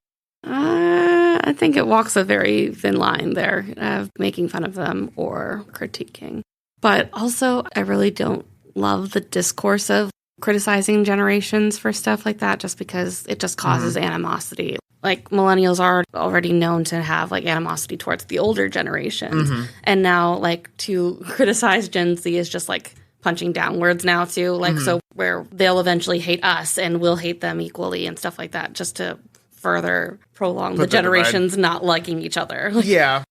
I think it walks a very thin line there of making fun of them or critiquing. But also, I really don't love the discourse of criticizing generations for stuff like that just because it just causes animosity. Like, millennials are already known to have, like, animosity towards the older generations. And now, like, to criticize Gen Z is just, like, punching downwards now, too. Like, so where they'll eventually hate us and we'll hate them equally and stuff like that just to further prolong the generations not liking each other. Yeah.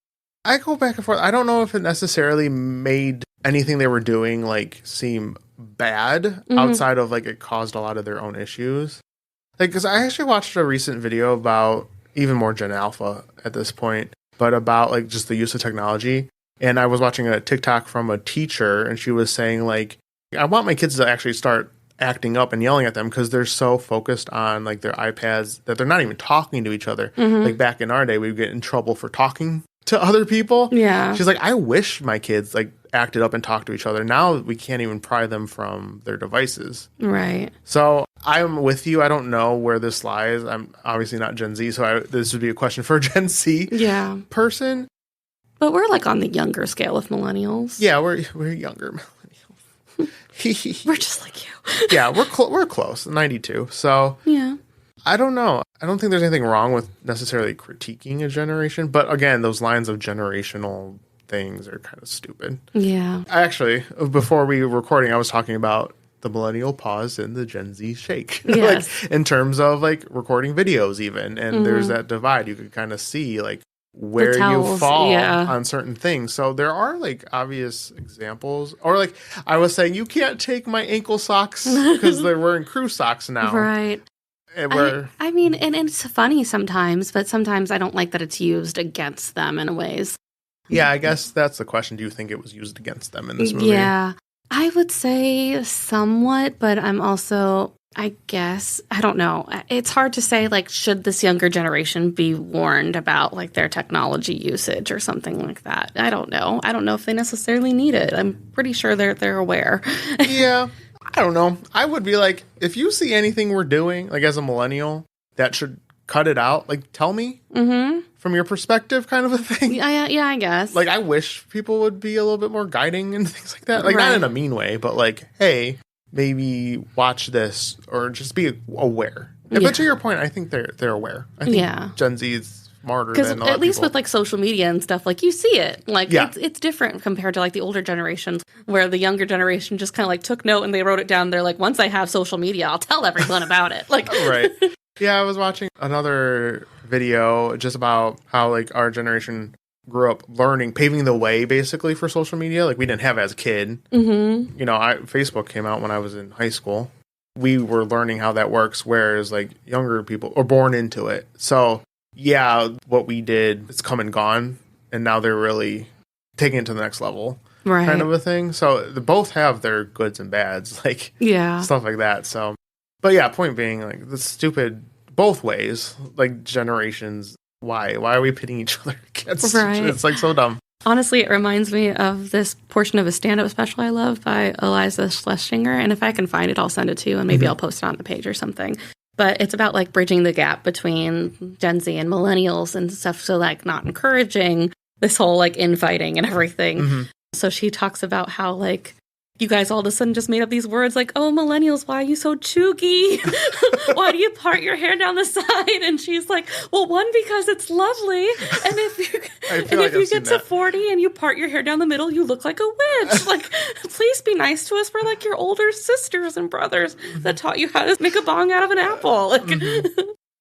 I go back and forth. I don't know if it necessarily made anything they were doing, like, seem bad outside of, like, it caused a lot of their own issues. Like, because I actually watched a recent video about even more Gen Alpha at this point, but about like just the use of technology. And I was watching a TikTok from a teacher, and she was saying like, I want my kids to actually start acting up and yelling at them because they're so focused on like their iPads that they're not even talking to each other. Like back in our day, we would get in trouble for talking to other people. Yeah. She's like, I wish my kids like acted up and talked to each other. Now we can't even pry them from their devices. Right. So I'm with you. I don't know where this lies. I'm obviously not Gen Z, so this would be a question for a Gen Z person. But we're like on the younger scale of millennials. Yeah, we're younger millennials. We're just like you. Yeah, we're close. 92. So yeah. I don't know. I don't think there's anything wrong with necessarily critiquing a generation. But again, those lines of generational things are kind of stupid. Yeah. Actually, before we were recording, I was talking about the millennial pause and the Gen Z shake. Yes. Like in terms of like recording videos even. And there's that divide. You could kind of see like where you fall on certain things. So there are like obvious examples. Or like I was saying, you can't take my ankle socks because they're wearing crew socks now. Right. I mean, and it's funny sometimes, but sometimes I don't like that it's used against them in ways. Yeah, I guess that's the question. Do you think it was used against them in this movie? Yeah, I would say somewhat, but I'm also, I guess, I don't know. It's hard to say, like, should this younger generation be warned about, like, their technology usage or something like that? I don't know. I don't know if they necessarily need it. I'm pretty sure they're aware. Yeah, I don't know. I would be like, if you see anything we're doing, like, as a millennial, that should cut it out, like, tell me. From your perspective, kind of a thing. Yeah, I guess. Like, I wish people would be a little bit more guiding and things like that. Like, not in a mean way, but like, hey, maybe watch this or just be aware. Yeah. But to your point, I think they're aware. I think Gen Z is smarter than a lot of people. At least with like social media and stuff, like you see it. Like it's different compared to like the older generations where the younger generation just kind of like took note and they wrote it down. They're like, once I have social media, I'll tell everyone about it. Like, right. Yeah, I was watching another video just about how like our generation grew up learning, paving the way basically for social media. Like we didn't have it as a kid. You know, Facebook came out when I was in high school. We were learning how that works, whereas like younger people are born into it. So yeah, what we did, it's come and gone, and now they're really taking it to the next level. Right. Kind of a thing. So they both have their goods and bads, like stuff like that. So, but yeah, point being, like, the stupid both ways, like generations. Why are we pitting each other against? Right. It's like so dumb. Honestly, it reminds me of this portion of a stand-up special I love by Eliza Schlesinger. And if I can find it, I'll send it to you, and maybe I'll post it on the page or something. But it's about like bridging the gap between Gen Z and millennials and stuff. So like not encouraging this whole like infighting and everything. So she talks about how like you guys all of a sudden just made up these words like, oh, millennials, why are you so chuggy? Why do you part your hair down the side? And she's like, well, one, because it's lovely. And if you get to 40 and you part your hair down the middle, you look like a witch. Like, please be nice to us. We're like your older sisters and brothers that taught you how to make a bong out of an apple. Like,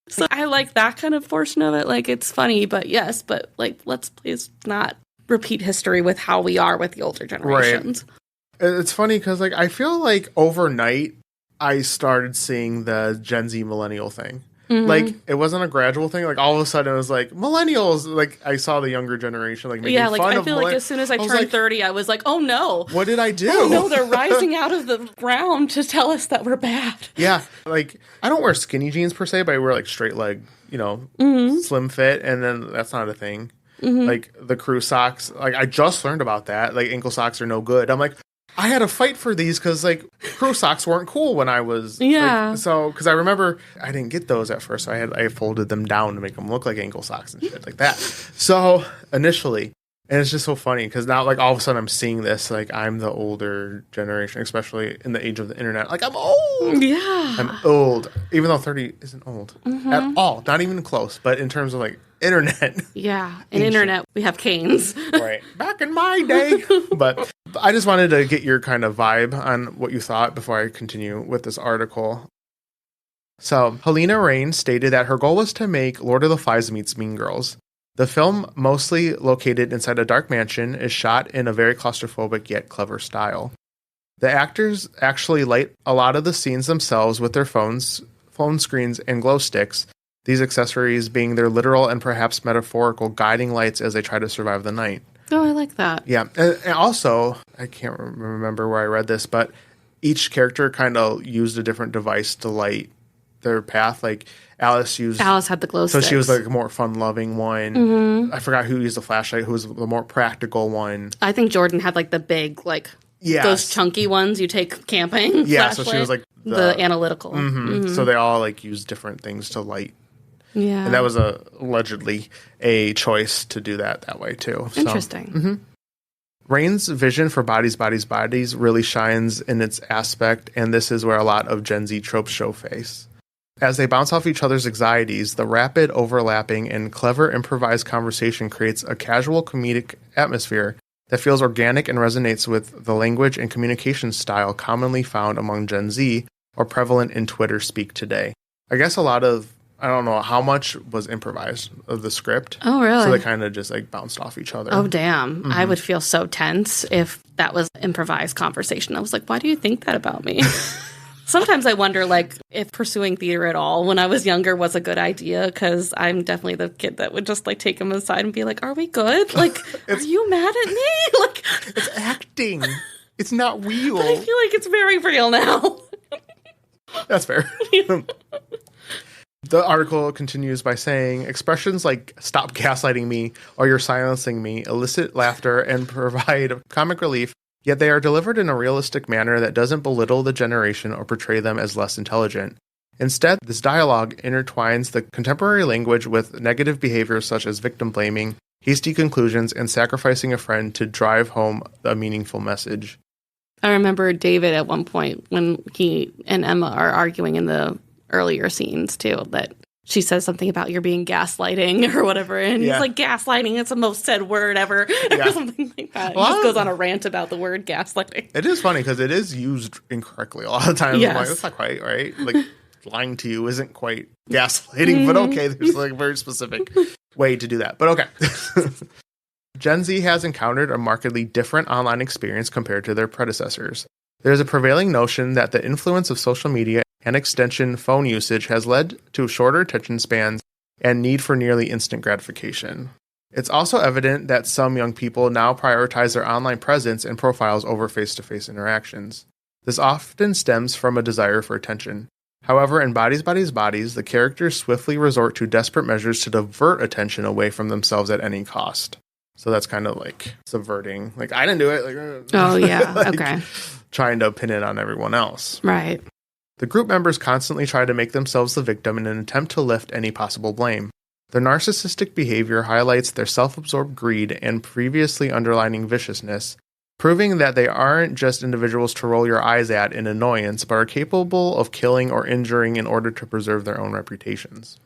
so I like that kind of portion of it. Like, it's funny, but yes, but like, let's please not repeat history with how we are with the older generations. Right. It's funny because, like, I feel like overnight I started seeing the Gen Z millennial thing. Mm-hmm. Like, it wasn't a gradual thing. Like, all of a sudden it was like, millennials. Like, I saw the younger generation, like, making fun of I feel like as soon as I turned 30, I was like, oh no. What did I do? Oh no, they're rising out of the ground to tell us that we're bad. Yeah. Like, I don't wear skinny jeans per se, but I wear, like, straight leg, slim fit. And then that's not a thing. Mm-hmm. Like, the crew socks. Like, I just learned about that. Like, ankle socks are no good. I'm like, I had to fight for these because, like, crew socks weren't cool when I was... Yeah. Like, so, because I remember I didn't get those at first. So I folded them down to make them look like ankle socks and shit like that. So, initially... And it's just so funny because now, like, all of a sudden I'm seeing this. Like, I'm the older generation, especially in the age of the internet. Like, I'm old. Yeah. I'm old. Even though 30 isn't old at all. Not even close. But in terms of, like, internet. Yeah. In internet, we have canes. Right. Back in my day. But I just wanted to get your kind of vibe on what you thought before I continue with this article. So, Helena Raines stated that her goal was to make Lord of the Flies meets Mean Girls. The film, mostly located inside a dark mansion, is shot in a very claustrophobic yet clever style. The actors actually light a lot of the scenes themselves with their phone screens, and glow sticks, these accessories being their literal and perhaps metaphorical guiding lights as they try to survive the night. Oh, I like that. Yeah, and also, I can't remember where I read this, but each character kind of used a different device to light their path. Like, Alice had the glow sticks. So she was like a more fun-loving one. Mm-hmm. I forgot who used the flashlight, who was the more practical one. I think Jordan had like the big, like, those chunky ones you take camping. Yeah, so she was like the analytical. Mm-hmm. Mm-hmm. So they all like used different things to light. Yeah. And that was allegedly a choice to do that way too. Interesting. So, Raines' vision for bodies really shines in its aspect, and this is where a lot of Gen Z tropes show face. As they bounce off each other's anxieties, the rapid overlapping and clever improvised conversation creates a casual comedic atmosphere that feels organic and resonates with the language and communication style commonly found among Gen Z or prevalent in Twitter speak today. I guess a lot of, I don't know how much was improvised of the script. Oh, really? So they kind of just like bounced off each other. Oh, damn. Mm-hmm. I would feel so tense if that was improvised conversation. I was like, why do you think that about me? Sometimes I wonder, like, if pursuing theater at all when I was younger was a good idea, because I'm definitely the kid that would just, like, take him aside and be like, are we good? Like, are you mad at me? Like, it's acting. It's not real. But I feel like it's very real now. That's fair. The article continues by saying, expressions like stop gaslighting me or you're silencing me elicit laughter and provide comic relief, yet they are delivered in a realistic manner that doesn't belittle the generation or portray them as less intelligent. Instead, this dialogue intertwines the contemporary language with negative behaviors such as victim blaming, hasty conclusions, and sacrificing a friend to drive home a meaningful message. I remember David at one point when he and Emma are arguing in the earlier scenes too, that she says something about you're being gaslighting or whatever, and he's like, gaslighting, it's the most said word ever, or something like that. He just goes on a rant about the word gaslighting. It is funny because it is used incorrectly a lot of times. Yes. I'm like, that's not quite right. Like, lying to you isn't quite gaslighting, but okay, there's like a very specific way to do that. But okay. Gen Z has encountered a markedly different online experience compared to their predecessors. There's a prevailing notion that the influence of social media and extension phone usage has led to shorter attention spans and need for nearly instant gratification. It's also evident that some young people now prioritize their online presence and profiles over face-to-face interactions. This often stems from a desire for attention. However, in Bodies, the characters swiftly resort to desperate measures to divert attention away from themselves at any cost. So that's kind of like subverting. Like, I didn't do it. Like, oh, yeah. like, okay. Trying to pin it on everyone else. Right. The group members constantly try to make themselves the victim in an attempt to lift any possible blame. Their narcissistic behavior highlights their self-absorbed greed and previously underlining viciousness, proving that they aren't just individuals to roll your eyes at in annoyance, but are capable of killing or injuring in order to preserve their own reputations.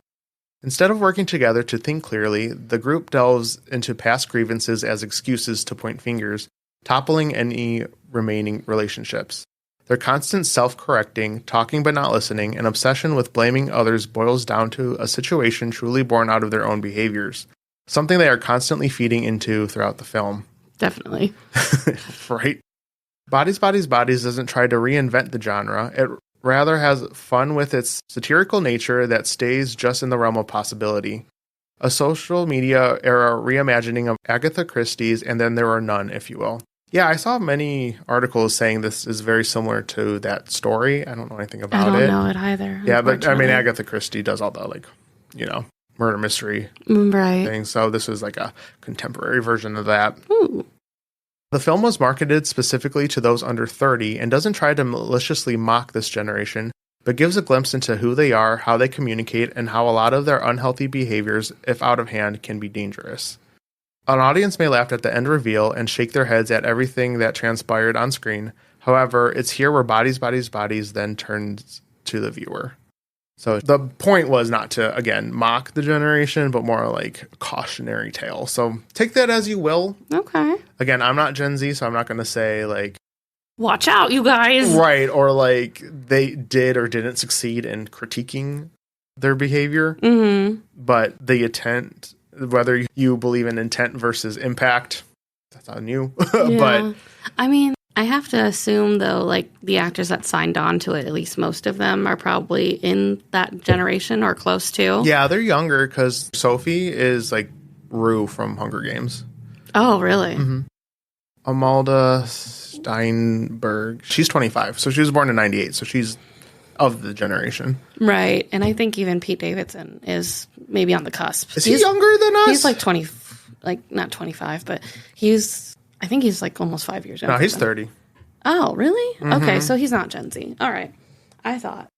Instead of working together to think clearly, the group delves into past grievances as excuses to point fingers, toppling any remaining relationships. Their constant self-correcting, talking but not listening, and obsession with blaming others boils down to a situation truly born out of their own behaviors, something they are constantly feeding into throughout the film. Definitely. Right? Bodies, Bodies, Bodies doesn't try to reinvent the genre. It rather has fun with its satirical nature that stays just in the realm of possibility. A social media era reimagining of Agatha Christie's And Then There Are None, if you will. Yeah, I saw many articles saying this is very similar to that story. I don't know anything about it. I don't know it either. Yeah, but I mean, Agatha Christie does all the, murder mystery things. So this is like a contemporary version of that. Ooh. The film was marketed specifically to those under 30 and doesn't try to maliciously mock this generation, but gives a glimpse into who they are, how they communicate, and how a lot of their unhealthy behaviors, if out of hand, can be dangerous. An audience may laugh at the end reveal and shake their heads at everything that transpired on screen. However, it's here where Bodies, Bodies, Bodies then turns to the viewer. So the point was not to, again, mock the generation, but more like a cautionary tale. So take that as you will. Okay. Again, I'm not Gen Z, so I'm not going to say like, watch out, you guys. right, or like they did or didn't succeed in critiquing their behavior. Mm-hmm. But the intent, whether you believe in intent versus impact, that's on you. Yeah. But I mean, I have to assume, though, like the actors that signed on to it, at least most of them are probably in that generation or close to. yeah, they're younger because Sophie is like Rue from Hunger Games. Oh, really? Mm-hmm. Amalda Steinberg, she's 25, so she was born in 98, so she's of the generation. Right. And I think even Pete Davidson is maybe on the cusp. Is he younger than us? He's like 20, like not 25, but I think he's like almost 5 years younger. No, he's than 30. Oh, really? Mm-hmm. Okay, so he's not Gen Z. All right. I thought.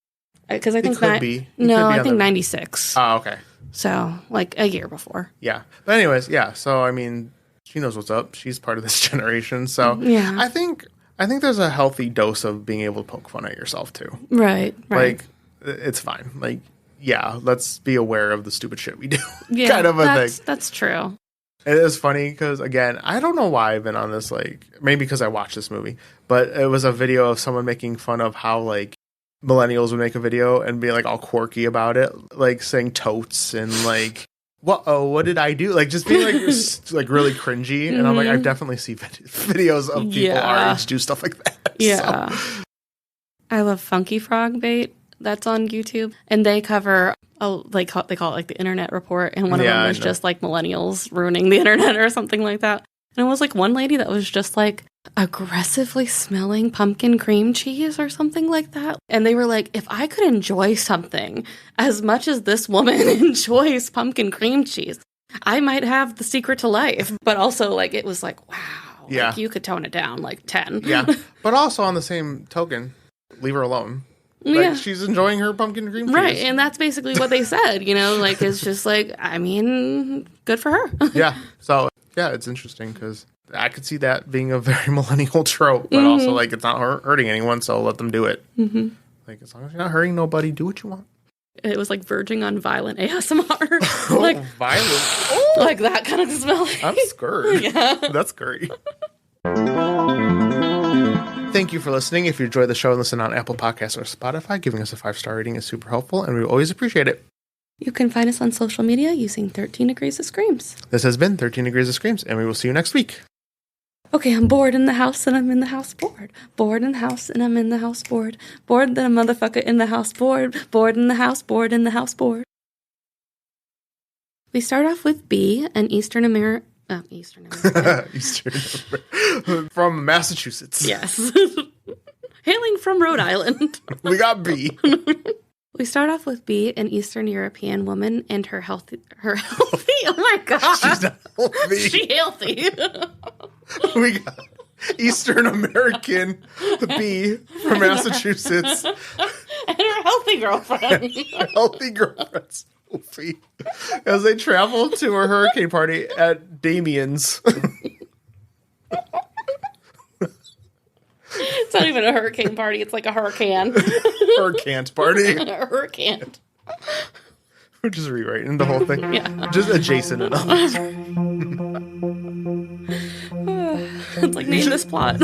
Because I think could be. He No, could be I think on the- 96. Oh, okay. So, like a year before. Yeah. But anyways, yeah. So, I mean, she knows what's up. She's part of this generation. So, Yeah. I think there's a healthy dose of being able to poke fun at yourself, too. Right. Like, it's fine. Like, yeah, let's be aware of the stupid shit we do. Yeah, kind of a thing. That's true. It is funny because, again, I don't know why I've been on this, like, maybe because I watched this movie, but it was a video of someone making fun of how, like, millennials would make a video and be, like, all quirky about it, like, saying totes and, like, what did I do? Like, just being, like, like really cringy. And I'm like, I definitely see videos of people our age do stuff like that. Yeah. So. I love Funky Frog Bait. That's on YouTube. And they cover, they call it like the Internet Report. And one of them was just like millennials ruining the internet or something like that. And it was like one lady that was just like aggressively smelling pumpkin cream cheese or something like that. And they were like, if I could enjoy something as much as this woman enjoys pumpkin cream cheese, I might have the secret to life. But also, like, it was like, wow. Yeah. Like, you could tone it down like 10. Yeah. But also on the same token, leave her alone. Like, Yeah. she's enjoying her pumpkin cream cheese. Right, and that's basically what they said, like, it's just like, I mean, good for her. Yeah. So, yeah, it's interesting because I could see that being a very millennial trope, but also, like, it's not hurting anyone, so let them do it. Mm-hmm. Like, as long as you're not hurting nobody, do what you want. It was like verging on violent ASMR. Like, violent. Oh, like that kind of smell. I'm scared. Yeah. That's scary. Thank you for listening. If you enjoy the show and listen on Apple Podcasts or Spotify, giving us a 5-star rating is super helpful, and we always appreciate it. You can find us on social media using 13 Degrees of Screams. This has been 13 Degrees of Screams, and we will see you next week. Okay, I'm bored in the house and I'm in the house bored. Bored in the house and I'm in the house bored. Bored than a motherfucker in the house bored. Bored in the house, bored in the house bored. We start off with B, an Eastern American. From Massachusetts. Yes. Hailing from Rhode Island. We got B. We start off with B, an Eastern European woman, and her healthy. Oh my god, She's not healthy. She healthy. We got Eastern American B from Massachusetts. And her healthy girlfriend. Healthy girlfriend Sophie, as they travel to a hurricane party at Damien's. It's not even a hurricane party. It's like a hurricane. Hurricane's party. A hurricane. We're just rewriting the whole thing. Yeah. Just adjacent enough. It's like, name this plot.